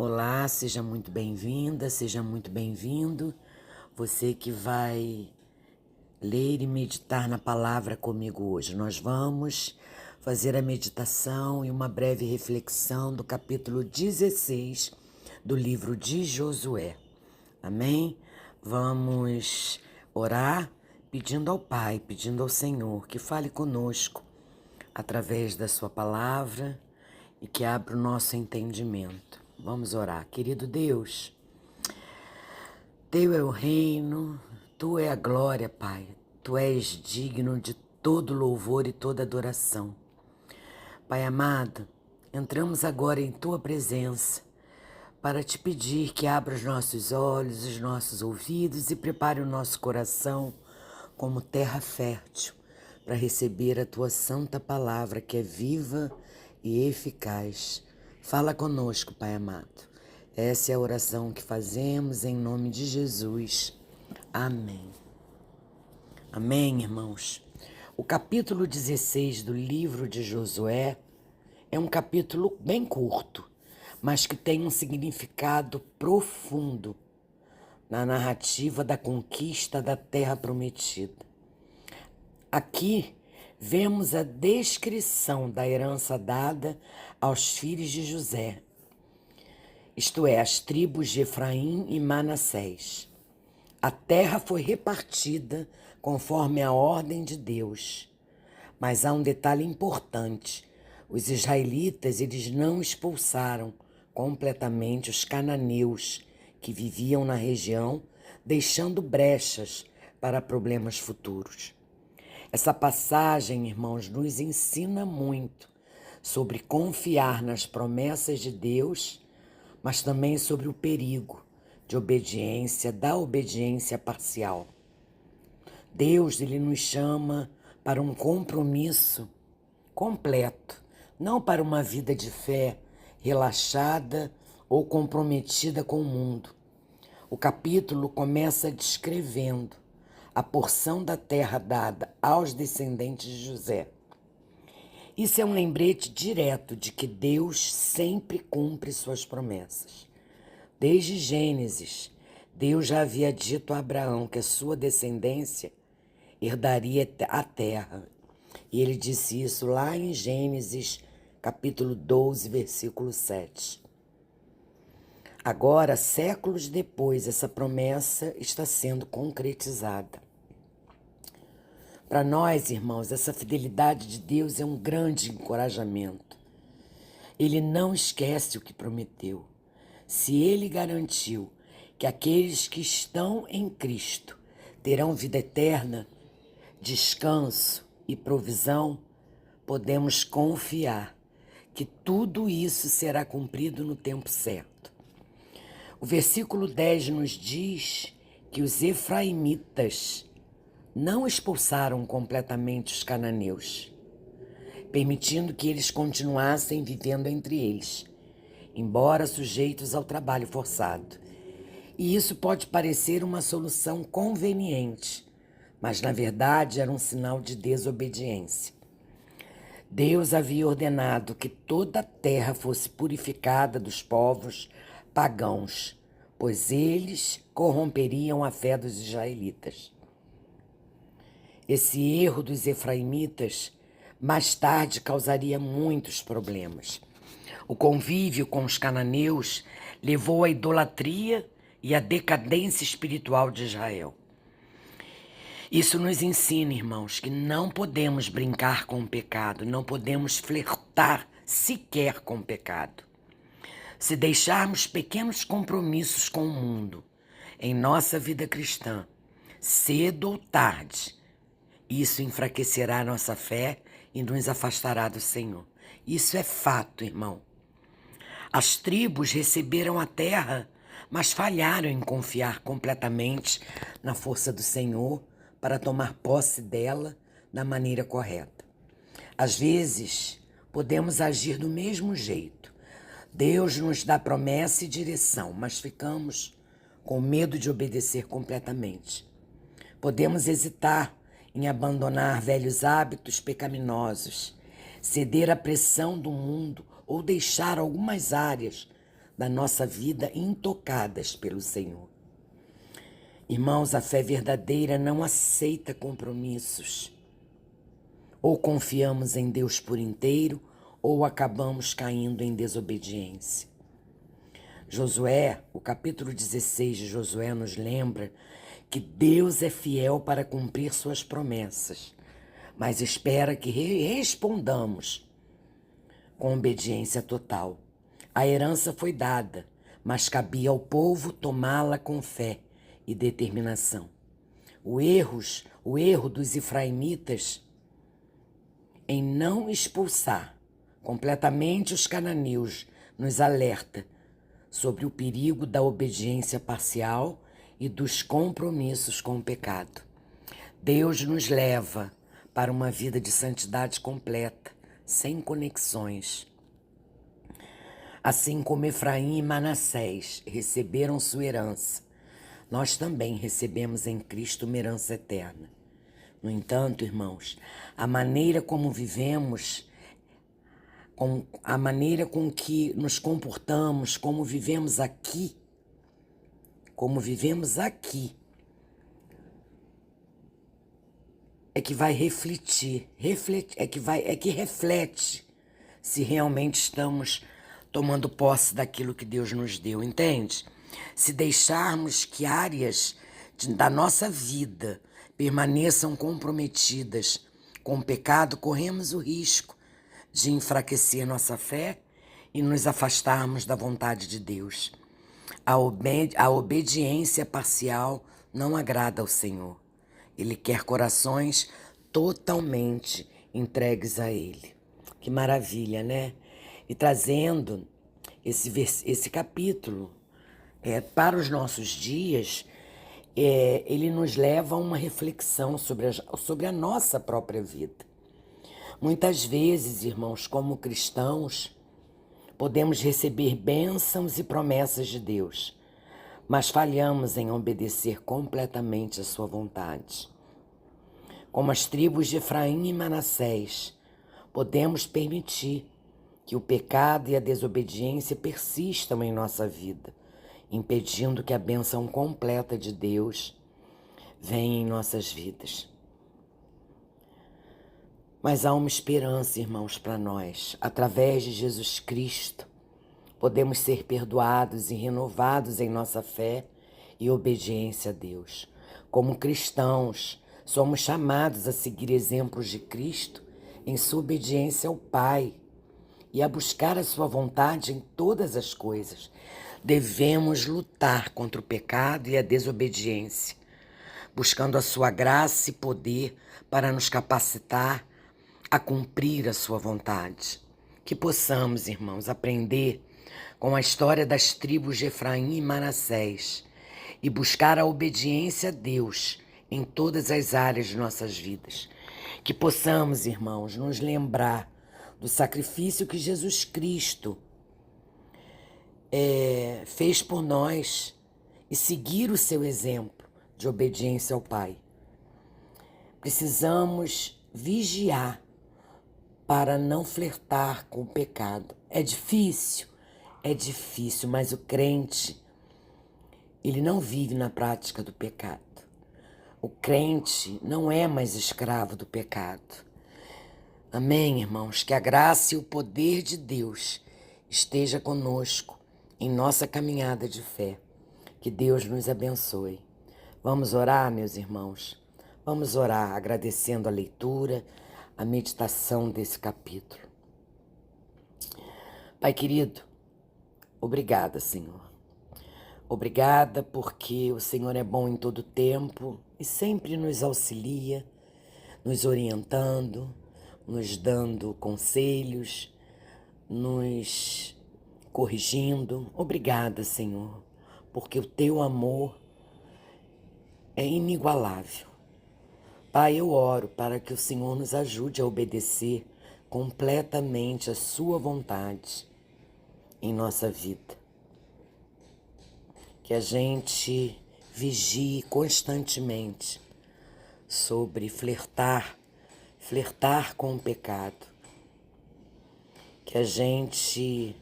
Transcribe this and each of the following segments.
Olá, seja muito bem-vinda, seja muito bem-vindo. Você que vai ler e meditar na palavra comigo hoje. Nós vamos fazer a meditação e uma breve reflexão do capítulo 16 do livro de Josué. Amém? Vamos orar pedindo ao Pai, pedindo ao Senhor que fale conosco através da sua palavra e que abra o nosso entendimento. Vamos orar. Querido Deus, Teu é o reino, Tu é a glória, Pai. Tu és digno de todo louvor e toda adoração. Pai amado, entramos agora em Tua presença para Te pedir que abra os nossos olhos, os nossos ouvidos e prepare o nosso coração como terra fértil para receber a Tua santa palavra que é viva e eficaz. Fala conosco, Pai amado. Essa é a oração que fazemos em nome de Jesus. Amém. Amém, irmãos. O capítulo 16 do livro de Josué é um capítulo bem curto, mas que tem um significado profundo na narrativa da conquista da Terra Prometida. Aqui vemos a descrição da herança dada aos filhos de José, isto é, as tribos de Efraim e Manassés. A terra foi repartida conforme a ordem de Deus. Mas há um detalhe importante. Os israelitas, eles não expulsaram completamente os cananeus que viviam na região, deixando brechas para problemas futuros. Essa passagem, irmãos, nos ensina muito sobre confiar nas promessas de Deus, mas também sobre o perigo de obediência, da obediência parcial. Deus, ele nos chama para um compromisso completo, não para uma vida de fé relaxada ou comprometida com o mundo. O capítulo começa descrevendo a porção da terra dada aos descendentes de José. Isso é um lembrete direto de que Deus sempre cumpre suas promessas. Desde Gênesis, Deus já havia dito a Abraão que a sua descendência herdaria a terra. E ele disse isso lá em Gênesis, capítulo 12, versículo 7. Agora, séculos depois, essa promessa está sendo concretizada. Para nós, irmãos, essa fidelidade de Deus é um grande encorajamento. Ele não esquece o que prometeu. Se ele garantiu que aqueles que estão em Cristo terão vida eterna, descanso e provisão, podemos confiar que tudo isso será cumprido no tempo certo. O versículo 10 nos diz que os efraimitas não expulsaram completamente os cananeus, permitindo que eles continuassem vivendo entre eles, embora sujeitos ao trabalho forçado. E isso pode parecer uma solução conveniente, mas na verdade era um sinal de desobediência. Deus havia ordenado que toda a terra fosse purificada dos povos pagãos, pois eles corromperiam a fé dos israelitas. Esse erro dos efraimitas mais tarde causaria muitos problemas. O convívio com os cananeus levou à idolatria e à decadência espiritual de Israel. Isso nos ensina, irmãos, que não podemos brincar com o pecado, não podemos flertar sequer com o pecado. Se deixarmos pequenos compromissos com o mundo em nossa vida cristã, cedo ou tarde, isso enfraquecerá nossa fé e nos afastará do Senhor. Isso é fato, irmão. As tribos receberam a terra, mas falharam em confiar completamente na força do Senhor para tomar posse dela da maneira correta. Às vezes, podemos agir do mesmo jeito. Deus nos dá promessa e direção, mas ficamos com medo de obedecer completamente. Podemos hesitar em abandonar velhos hábitos pecaminosos, ceder à pressão do mundo ou deixar algumas áreas da nossa vida intocadas pelo Senhor. Irmãos, a fé verdadeira não aceita compromissos. Ou confiamos em Deus por inteiro, ou acabamos caindo em desobediência. Josué, o capítulo 16 de Josué nos lembra que Deus é fiel para cumprir suas promessas, mas espera que respondamos com obediência total. A herança foi dada, mas cabia ao povo tomá-la com fé e determinação. O erro dos israelitas em não expulsar completamente os cananeus nos alerta sobre o perigo da obediência parcial e dos compromissos com o pecado. Deus nos leva para uma vida de santidade completa, sem conexões. Assim como Efraim e Manassés receberam sua herança, nós também recebemos em Cristo uma herança eterna. No entanto, irmãos, a maneira como vivemos, a maneira com que nos comportamos, como vivemos aqui, é que vai refletir, é que reflete se realmente estamos tomando posse daquilo que Deus nos deu, entende? Se deixarmos que áreas da nossa vida permaneçam comprometidas com o pecado, corremos o risco de enfraquecer nossa fé e nos afastarmos da vontade de Deus. A obediência parcial não agrada ao Senhor. Ele quer corações totalmente entregues a Ele. Que maravilha, né? E trazendo esse capítulo para os nossos dias, ele nos leva a uma reflexão sobre a nossa própria vida. Muitas vezes, irmãos, como cristãos, podemos receber bênçãos e promessas de Deus, mas falhamos em obedecer completamente a sua vontade. Como as tribos de Efraim e Manassés, podemos permitir que o pecado e a desobediência persistam em nossa vida, impedindo que a bênção completa de Deus venha em nossas vidas. Mas há uma esperança, irmãos, para nós. Através de Jesus Cristo, podemos ser perdoados e renovados em nossa fé e obediência a Deus. Como cristãos, somos chamados a seguir exemplos de Cristo em sua obediência ao Pai e a buscar a sua vontade em todas as coisas. Devemos lutar contra o pecado e a desobediência, buscando a sua graça e poder para nos capacitar a cumprir a sua vontade. Que possamos, irmãos, aprender com a história das tribos de Efraim e Manassés e buscar a obediência a Deus em todas as áreas de nossas vidas. Que possamos, irmãos, nos lembrar do sacrifício que Jesus Cristo fez por nós e seguir o seu exemplo de obediência ao Pai. Precisamos vigiar para não flertar com o pecado. É difícil, mas o crente, ele não vive na prática do pecado. O crente não é mais escravo do pecado. Amém, irmãos? Que a graça e o poder de Deus esteja conosco em nossa caminhada de fé. Que Deus nos abençoe. Vamos orar, meus irmãos? Vamos orar agradecendo a leitura, a meditação desse capítulo. Pai querido, obrigada, Senhor. Obrigada porque o Senhor é bom em todo tempo e sempre nos auxilia, nos orientando, nos dando conselhos, nos corrigindo. Obrigada, Senhor, porque o teu amor é inigualável. Pai, eu oro para que o Senhor nos ajude a obedecer completamente a sua vontade em nossa vida. Que a gente vigie constantemente sobre flertar com o pecado. Que a gente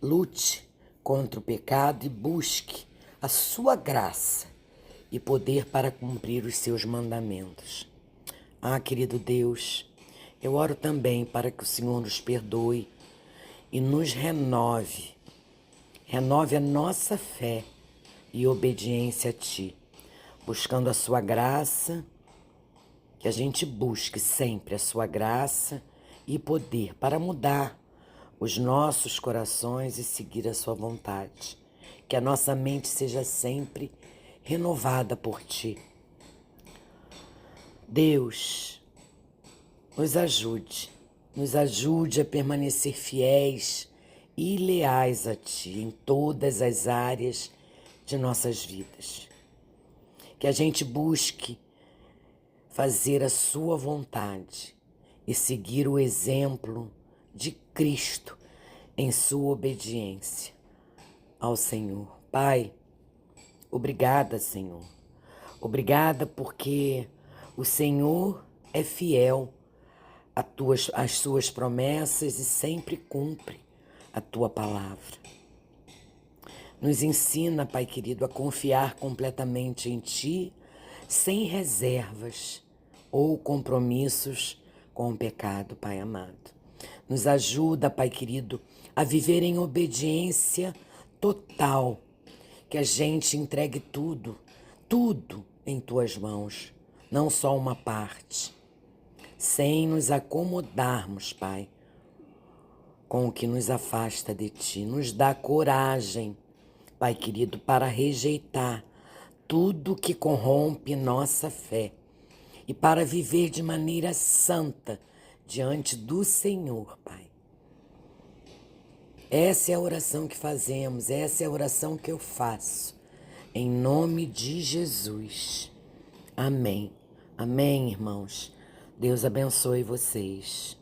lute contra o pecado e busque a sua graça e poder para cumprir os seus mandamentos. Ah, querido Deus, eu oro também para que o Senhor nos perdoe e nos renove a nossa fé e obediência a Ti, buscando a Sua graça, que a gente busque sempre a Sua graça e poder para mudar os nossos corações e seguir a Sua vontade. Que a nossa mente seja sempre renovada por Ti. Deus, nos ajude a permanecer fiéis e leais a Ti em todas as áreas de nossas vidas. Que a gente busque fazer a Sua vontade e seguir o exemplo de Cristo em sua obediência ao Senhor. Pai, obrigada, Senhor. Obrigada porque o Senhor é fiel às suas promessas e sempre cumpre a tua palavra. Nos ensina, Pai querido, a confiar completamente em Ti, sem reservas ou compromissos com o pecado, Pai amado. Nos ajuda, Pai querido, a viver em obediência total, que a gente entregue tudo em Tuas mãos, não só uma parte, sem nos acomodarmos, Pai, com o que nos afasta de Ti. Nos dá coragem, Pai querido, para rejeitar tudo que corrompe nossa fé e para viver de maneira santa diante do Senhor, Pai. Essa é a oração que fazemos, essa é a oração que eu faço, em nome de Jesus. Amém. Amém, irmãos. Deus abençoe vocês.